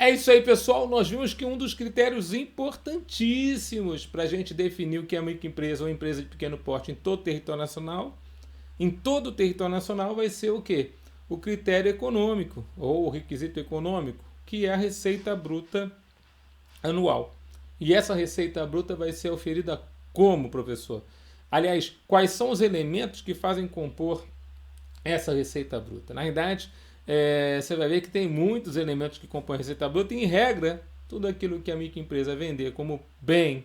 É isso aí, pessoal. Nós vimos que um dos critérios importantíssimos para a gente definir o que é microempresa ou empresa de pequeno porte em todo o território nacional vai ser o quê? O critério econômico, ou o requisito econômico, que é a receita bruta anual. E essa receita bruta vai ser oferida como, professor? Aliás, quais são os elementos que fazem compor essa receita bruta? Na verdade, você vai ver que tem muitos elementos que compõem a receita bruta e, em regra, tudo aquilo que a microempresa vender como bem,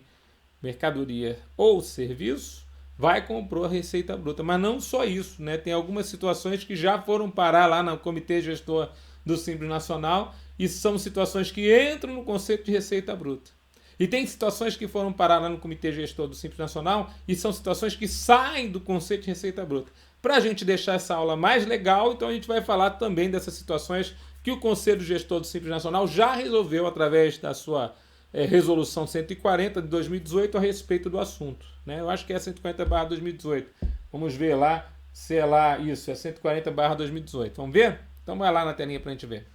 mercadoria ou serviço vai compor a receita bruta. Mas não só isso, né? Tem algumas situações que já foram parar lá no Comitê Gestor do Simples Nacional e são situações que entram no conceito de receita bruta. E tem situações que foram parar lá no Comitê Gestor do Simples Nacional e são situações que saem do conceito de receita bruta. Para a gente deixar essa aula mais legal, então a gente vai falar também dessas situações que o Conselho Gestor do Simples Nacional já resolveu através da sua Resolução 140 de 2018 a respeito do assunto. Né? Eu acho que é 140/2018. Vamos ver lá se é lá isso, é 140/2018. Vamos ver? Então vai lá na telinha para a gente ver.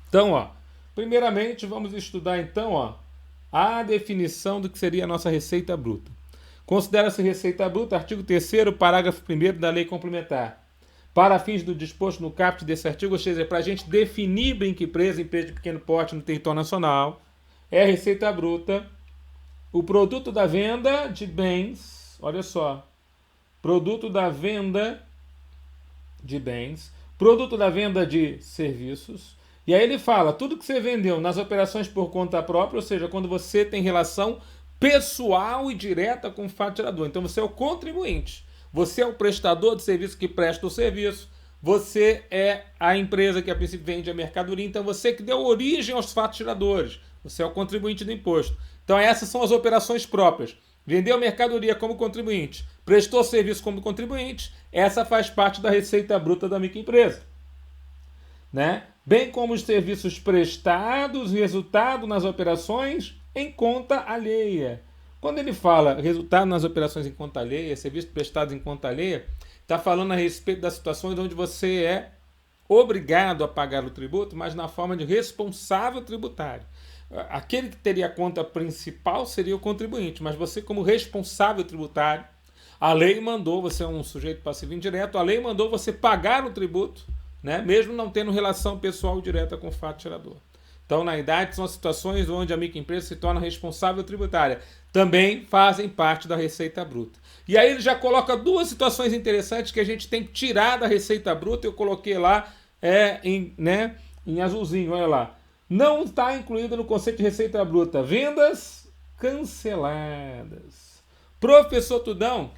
Então, primeiramente vamos estudar então, a definição do que seria a nossa receita bruta. Considera-se receita bruta, artigo 3º, parágrafo 1º da Lei Complementar. Para fins do disposto no caput desse artigo, ou seja, para a gente definir microempresa, empresa de pequeno porte no território nacional, é a receita bruta, o produto da venda de bens, olha só, produto da venda de bens, produto da venda de serviços, e aí ele fala, tudo que você vendeu nas operações por conta própria, ou seja, quando você tem relação pessoal e direta com o faturador. Então você é o contribuinte, você é o prestador de serviço que presta o serviço, você é a empresa que a princípio vende a mercadoria, então você que deu origem aos faturadores, você é o contribuinte do imposto. Então essas são as operações próprias. Vendeu a mercadoria como contribuinte, prestou serviço como contribuinte, essa faz parte da receita bruta da microempresa. Né? Bem como os serviços prestados, resultado nas operações em conta alheia. Quando ele fala resultado nas operações em conta alheia, serviços prestados em conta alheia, está falando a respeito das situações onde você é obrigado a pagar o tributo, mas na forma de responsável tributário. Aquele que teria a conta principal seria o contribuinte, mas você como responsável tributário, a lei mandou, você é um sujeito passivo indireto, a lei mandou você pagar o tributo, né, mesmo não tendo relação pessoal direta com o fato gerador. Então, na verdade, são as situações onde a microempresa se torna responsável tributária. Também fazem parte da receita bruta. E aí ele já coloca duas situações interessantes que a gente tem que tirar da receita bruta. Eu coloquei lá em azulzinho, olha lá. Não está incluída no conceito de receita bruta. Vendas canceladas. Professor Tudão,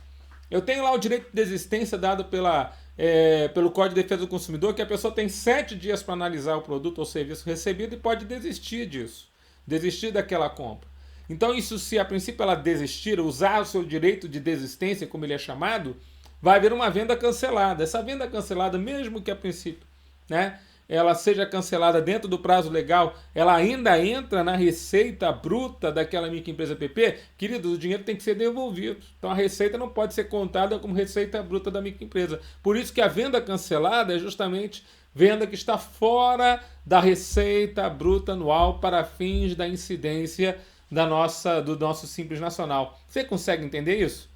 eu tenho lá o direito de desistência dado pelo Código de Defesa do Consumidor, que a pessoa tem 7 dias para analisar o produto ou serviço recebido e pode desistir disso, desistir daquela compra. Então isso, se a princípio ela desistir, usar o seu direito de desistência, como ele é chamado, vai haver uma venda cancelada. Essa venda cancelada, mesmo que a princípio, né, ela seja cancelada dentro do prazo legal, ela ainda entra na receita bruta daquela microempresa PP, querido, o dinheiro tem que ser devolvido. Então a receita não pode ser contada como receita bruta da microempresa. Por isso que a venda cancelada é justamente venda que está fora da receita bruta anual para fins da incidência do nosso Simples Nacional. Você consegue entender isso?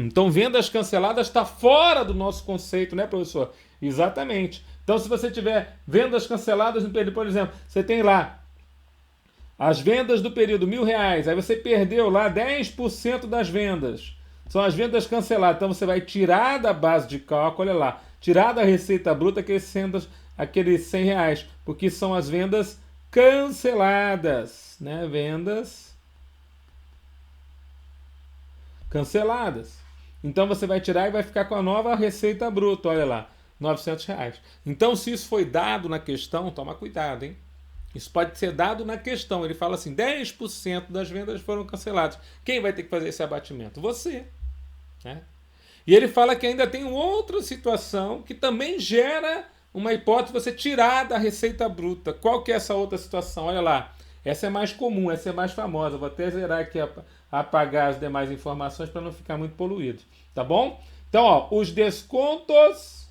Então vendas canceladas está fora do nosso conceito, né, professor? Exatamente. Então, se você tiver vendas canceladas no período, por exemplo, você tem lá as vendas do período R$1.000, aí você perdeu lá 10% das vendas. São as vendas canceladas. Então, você vai tirar da base de cálculo, olha lá, tirar da receita bruta aqueles R$100, porque são as vendas canceladas, né? Vendas canceladas. Então, você vai tirar e vai ficar com a nova receita bruta, olha lá. R$900. Então, se isso foi dado na questão, toma cuidado, hein? Isso pode ser dado na questão. Ele fala assim, 10% das vendas foram canceladas. Quem vai ter que fazer esse abatimento? Você. Né? E ele fala que ainda tem outra situação que também gera uma hipótese de você tirar da receita bruta. Qual que é essa outra situação? Olha lá. Essa é mais comum, essa é mais famosa. Vou até zerar aqui, apagar as demais informações para não ficar muito poluído. Tá bom? Então, os descontos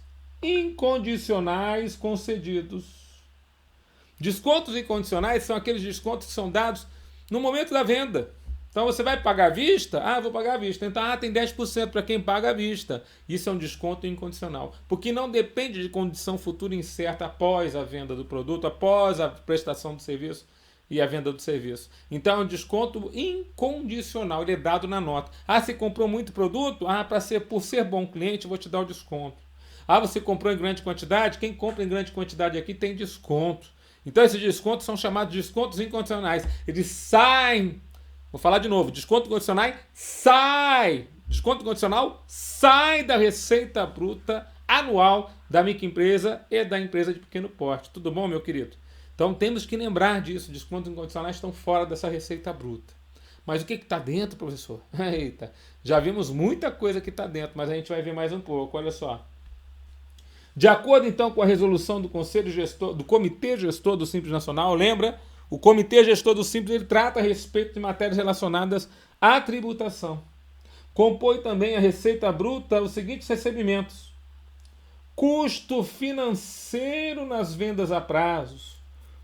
incondicionais concedidos. Descontos incondicionais são aqueles descontos que são dados no momento da venda. Então você vai pagar à vista? Ah, vou pagar à vista. Então, tem 10% para quem paga à vista. Isso é um desconto incondicional. Porque não depende de condição futura incerta após a venda do produto, após a prestação do serviço e a venda do serviço. Então é um desconto incondicional, ele é dado na nota. Ah, você comprou muito produto? Ah, por ser bom cliente, eu vou te dar o desconto. Ah, você comprou em grande quantidade? Quem compra em grande quantidade aqui tem desconto. Então esses descontos são chamados de descontos incondicionais. Eles saem. Vou falar de novo. Desconto condicional sai. Desconto condicional sai da receita bruta anual da microempresa e da empresa de pequeno porte. Tudo bom, meu querido? Então temos que lembrar disso. Descontos incondicionais estão fora dessa receita bruta. Mas o que está dentro, professor? Eita, já vimos muita coisa que está dentro, mas a gente vai ver mais um pouco. Olha só. De acordo então com a resolução do Conselho Gestor, do Comitê Gestor do Simples Nacional, lembra? O Comitê Gestor do Simples ele trata a respeito de matérias relacionadas à tributação. Compõe também a receita bruta os seguintes recebimentos: custo financeiro nas vendas a prazos,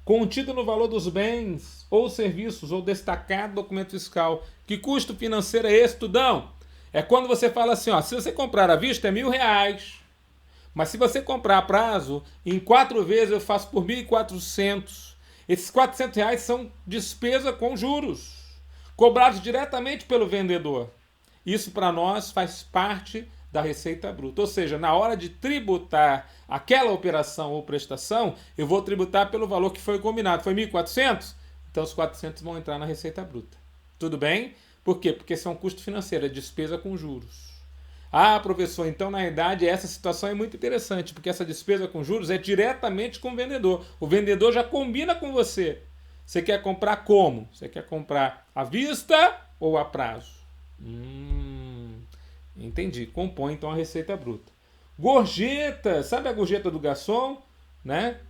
contido no valor dos bens ou serviços ou destacado documento fiscal. Que custo financeiro é esse, Tudão? É quando você fala assim, ó, se você comprar à vista é R$1.000, mas se você comprar a prazo, em 4 vezes eu faço por 1.400. Esses R$400 são despesa com juros, cobrados diretamente pelo vendedor. Isso para nós faz parte da receita bruta. Ou seja, na hora de tributar aquela operação ou prestação, eu vou tributar pelo valor que foi combinado. Foi 1.400? Então os 400 vão entrar na receita bruta. Tudo bem? Por quê? Porque isso é um custo financeiro, é despesa com juros. Ah, professor, então na verdade essa situação é muito interessante, porque essa despesa com juros é diretamente com o vendedor. O vendedor já combina com você. Você quer comprar como? Você quer comprar à vista ou a prazo? Entendi. Compõe então a receita bruta. Gorjeta, sabe a gorjeta do garçom, né?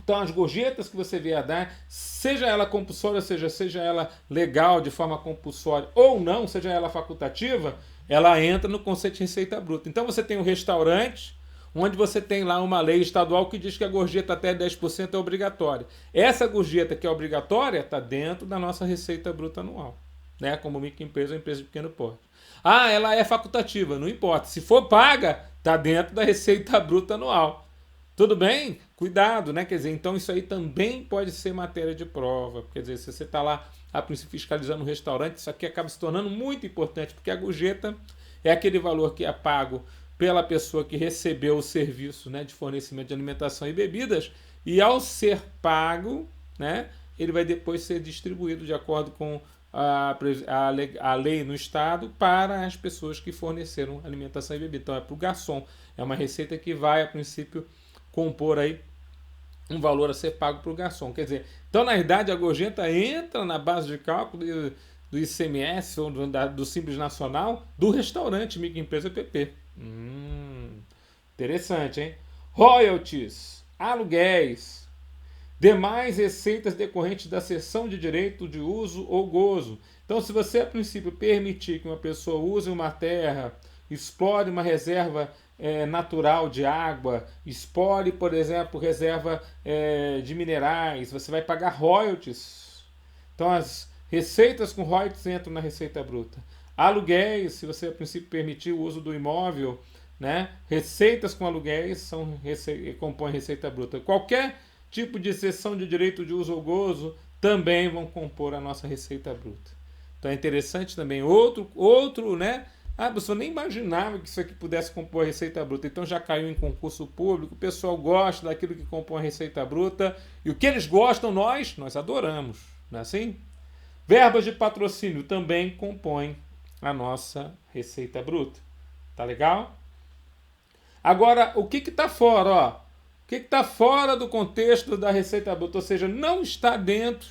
Então as gorjetas que você vier a dar, seja ela compulsória, seja ela legal de forma compulsória ou não, seja ela facultativa, ela entra no conceito de receita bruta. Então você tem um restaurante, onde você tem lá uma lei estadual que diz que a gorjeta até 10% é obrigatória. Essa gorjeta que é obrigatória está dentro da nossa receita bruta anual, né? Como microempresa ou empresa de pequeno porte. Ah, ela é facultativa, não importa. Se for paga, está dentro da receita bruta anual. Tudo bem? Cuidado, né? Quer dizer, então isso aí também pode ser matéria de prova. Quer dizer, se você está lá, a princípio, fiscalizando um restaurante, isso aqui acaba se tornando muito importante, porque a gorjeta é aquele valor que é pago pela pessoa que recebeu o serviço, né, de fornecimento de alimentação e bebidas, e ao ser pago, né, ele vai depois ser distribuído de acordo com a lei no estado para as pessoas que forneceram alimentação e bebida. Então é para o garçom. É uma receita que vai, a princípio, compor aí um valor a ser pago para o garçom. Quer dizer, então na verdade a gorjeta entra na base de cálculo do ICMS ou do Simples Nacional do restaurante microempresa PP. Interessante, hein? Royalties, aluguéis, demais receitas decorrentes da cessão de direito de uso ou gozo. Então, se você, a princípio, permitir que uma pessoa use uma terra, explore uma reserva natural de água, explore, por exemplo, reserva de minerais, você vai pagar royalties. Então, as receitas com royalties entram na receita bruta. Aluguéis, se você, a princípio, permitir o uso do imóvel, né? Receitas com aluguéis compõem receita bruta. Qualquer tipo de cessão de direito de uso ou gozo também vão compor a nossa receita bruta. Então é interessante também. Outro, né? Ah, você nem imaginava que isso aqui pudesse compor a receita bruta. Então já caiu em concurso público, o pessoal gosta daquilo que compõe a receita bruta. E o que eles gostam, nós adoramos. Não é assim? Verbas de patrocínio também compõem a nossa receita bruta. Tá legal? Agora, o que está fora? Ó? O que está fora do contexto da receita bruta? Ou seja, não está dentro,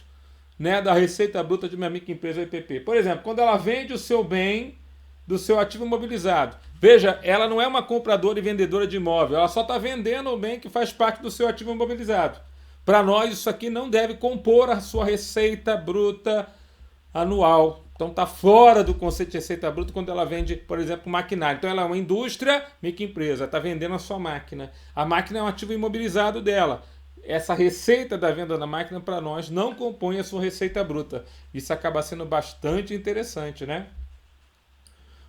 né, da receita bruta de uma microempresa EPP. Por exemplo, quando ela vende o seu bem do seu ativo imobilizado. Veja, ela não é uma compradora e vendedora de imóvel. Ela só está vendendo o bem que faz parte do seu ativo imobilizado. Para nós, isso aqui não deve compor a sua receita bruta anual. Então está fora do conceito de receita bruta quando ela vende, por exemplo, maquinário. Então ela é uma indústria, microempresa, está vendendo a sua máquina. A máquina é um ativo imobilizado dela. essa receita da venda da máquina para nós não compõe a sua receita bruta. Isso acaba sendo bastante interessante, né?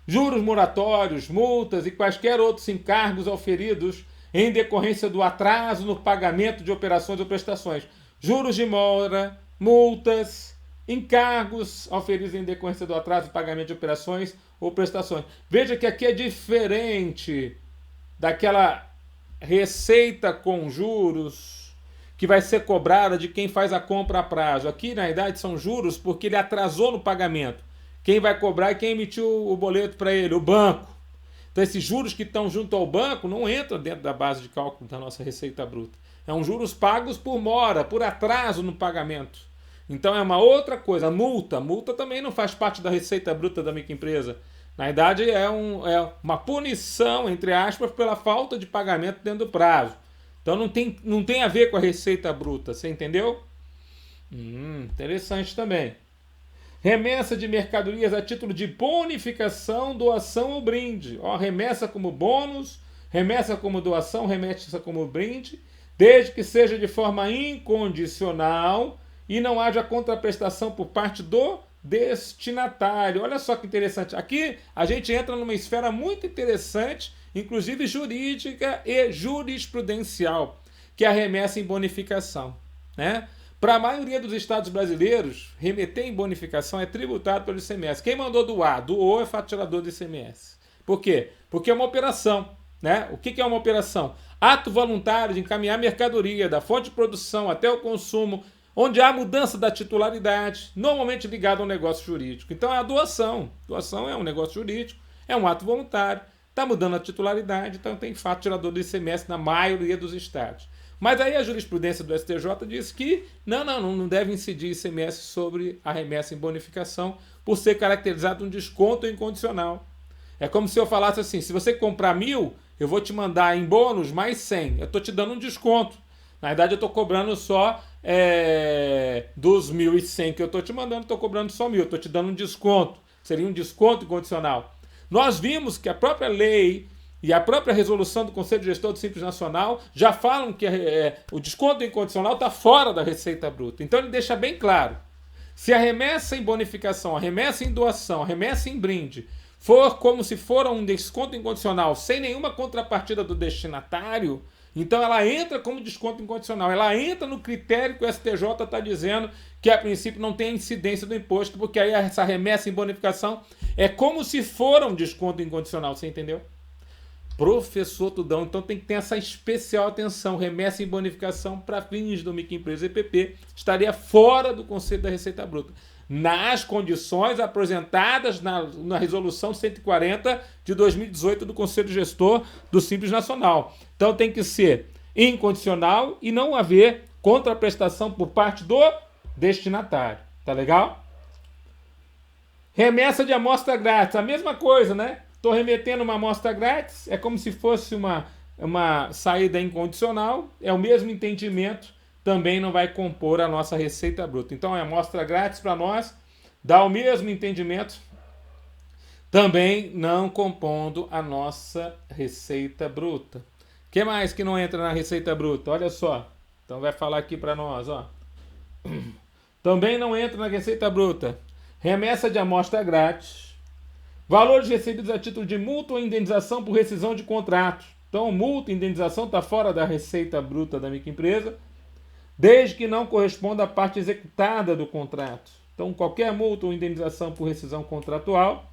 Juros moratórios, multas e quaisquer outros encargos auferidos em decorrência do atraso no pagamento de operações ou prestações. Juros de mora, multas, encargos auferidos em decorrência do atraso no pagamento de operações ou prestações. Veja que aqui é diferente daquela receita com juros que vai ser cobrada de quem faz a compra a prazo. Aqui, na verdade, são juros porque ele atrasou no pagamento. Quem vai cobrar é quem emitiu o boleto para ele, o banco. Então, esses juros que estão junto ao banco não entram dentro da base de cálculo da nossa receita bruta. É um juros pagos por mora, por atraso no pagamento. Então, é uma outra coisa. Multa. Multa também não faz parte da receita bruta da microempresa. Na verdade, é uma punição, entre aspas, pela falta de pagamento dentro do prazo. Então, não tem a ver com a receita bruta. Você entendeu? Interessante também. Remessa de mercadorias a título de bonificação, doação ou brinde. Ó, remessa como bônus, remessa como doação, remessa como brinde, desde que seja de forma incondicional e não haja contraprestação por parte do destinatário. Olha só que interessante. Aqui a gente entra numa esfera muito interessante, inclusive jurídica e jurisprudencial, que é a remessa em bonificação, né? Para a maioria dos estados brasileiros, remeter em bonificação é tributado pelo ICMS. Quem mandou doar? Doou é faturador do ICMS. Por quê? Porque é uma operação, né? O que é uma operação? Ato voluntário de encaminhar mercadoria da fonte de produção até o consumo, onde há mudança da titularidade, normalmente ligado ao negócio jurídico. Então é a doação. Doação é um negócio jurídico, é um ato voluntário, está mudando a titularidade, então tem faturador do ICMS na maioria dos estados. Mas aí a jurisprudência do STJ diz que não deve incidir ICMS sobre a remessa em bonificação por ser caracterizado um desconto incondicional. É como se eu falasse assim, se você comprar 1.000, eu vou te mandar em bônus mais 100. Eu estou te dando um desconto. Na verdade, eu estou cobrando só dos 1.100 que eu estou te mandando, estou cobrando só 1.000. Estou te dando um desconto. Seria um desconto incondicional. Nós vimos que a própria lei e a própria resolução do Conselho Gestor do Simples Nacional já falam que o desconto incondicional está fora da receita bruta. Então ele deixa bem claro. Se a remessa em bonificação, a remessa em doação, a remessa em brinde for como se for um desconto incondicional sem nenhuma contrapartida do destinatário, então ela entra como desconto incondicional. Ela entra no critério que o STJ está dizendo que a princípio não tem incidência do imposto, porque aí essa remessa em bonificação é como se for um desconto incondicional. Você entendeu? Professor Tudão, então tem que ter essa especial atenção. Remessa em bonificação para fins do microempresa EPP estaria fora do conceito da Receita Bruta, nas condições apresentadas na Resolução 140 de 2018 do Conselho Gestor do Simples Nacional. Então tem que ser incondicional e não haver contraprestação por parte do destinatário. Tá legal? Remessa de amostra grátis, a mesma coisa, né? Estou remetendo uma amostra grátis, é como se fosse uma saída incondicional, é o mesmo entendimento, também não vai compor a nossa receita bruta. Então, a amostra grátis para nós dá o mesmo entendimento, também não compondo a nossa receita bruta. O que mais que não entra na receita bruta? Olha só, então vai falar aqui para nós, ó. Também não entra na receita bruta remessa de amostra grátis, valores recebidos a título de multa ou indenização por rescisão de contrato. Então, multa e indenização está fora da receita bruta da microempresa, desde que não corresponda à parte executada do contrato. Então, qualquer multa ou indenização por rescisão contratual,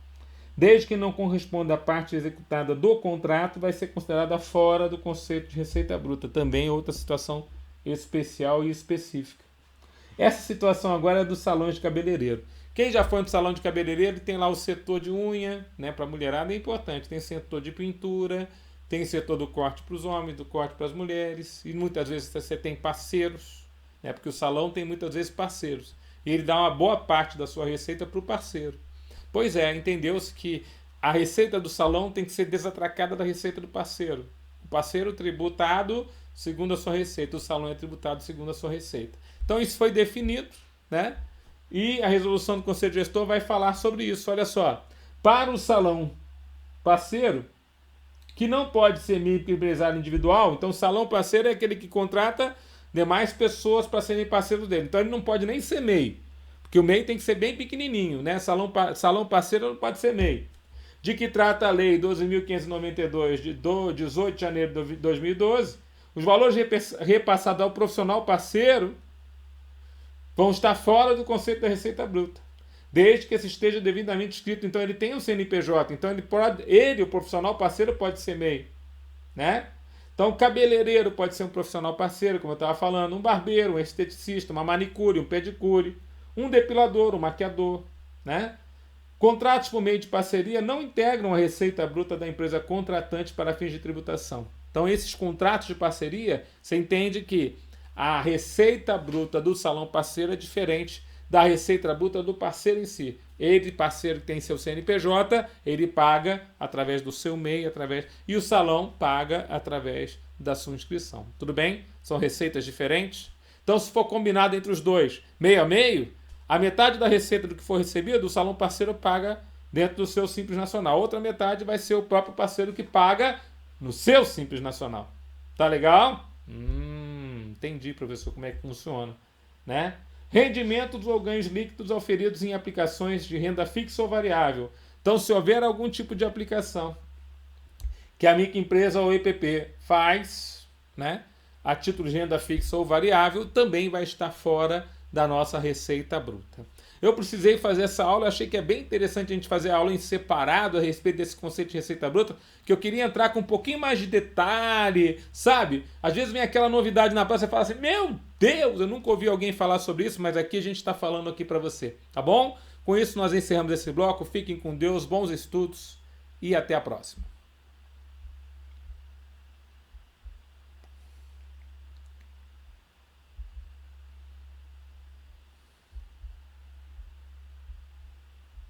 desde que não corresponda à parte executada do contrato, vai ser considerada fora do conceito de receita bruta. Também outra situação especial e específica. Essa situação agora é dos salões de cabeleireiro. Quem já foi no salão de cabeleireiro tem lá o setor de unha, né, para a mulherada é importante. Tem setor de pintura, tem setor do corte para os homens, do corte para as mulheres. E muitas vezes você tem parceiros, né, porque o salão tem muitas vezes parceiros. E ele dá uma boa parte da sua receita para o parceiro. Pois é, entendeu-se que a receita do salão tem que ser desatracada da receita do parceiro. O parceiro tributado segundo a sua receita, o salão é tributado segundo a sua receita. Então isso foi definido, né? E a resolução do Conselho Gestor vai falar sobre isso. Olha só, para o salão parceiro, que não pode ser microempresário individual, então o salão parceiro é aquele que contrata demais pessoas para serem parceiros dele. Então ele não pode nem ser MEI, porque o MEI tem que ser bem pequenininho, né? Salão parceiro não pode ser MEI. De que trata a Lei 12.592, de 18 de janeiro de 2012, os valores repassados ao profissional parceiro vão estar fora do conceito da receita bruta, desde que esse esteja devidamente escrito. Então ele tem um CNPJ, então o profissional parceiro, pode ser MEI, né? Então, cabeleireiro pode ser um profissional parceiro, como eu estava falando, um barbeiro, um esteticista, uma manicure, um pedicure, um depilador, um maquiador, né? Contratos por meio de parceria não integram a receita bruta da empresa contratante para fins de tributação. Então, esses contratos de parceria, você entende que a receita bruta do salão parceiro é diferente da receita bruta do parceiro em si. Ele, parceiro que tem seu CNPJ, ele paga através do seu MEI, e o salão paga através da sua inscrição. Tudo bem? São receitas diferentes. Então, se for combinado entre os dois, meio a meio, a metade da receita do que for recebido, o salão parceiro paga dentro do seu Simples Nacional. Outra metade vai ser o próprio parceiro que paga no seu Simples Nacional. Tá legal? Entendi, professor, como é que funciona, né? Rendimentos ou ganhos líquidos auferidos em aplicações de renda fixa ou variável. Então, se houver algum tipo de aplicação que a microempresa ou EPP faz, né, a título de renda fixa ou variável, também vai estar fora da nossa receita bruta. Eu precisei fazer essa aula, achei que é bem interessante a gente fazer a aula em separado a respeito desse conceito de receita bruta, que eu queria entrar com um pouquinho mais de detalhe, sabe? Às vezes vem aquela novidade na praça e você fala assim, meu Deus, eu nunca ouvi alguém falar sobre isso, mas aqui a gente está falando aqui para você, tá bom? Com isso nós encerramos esse bloco, fiquem com Deus, bons estudos e até a próxima.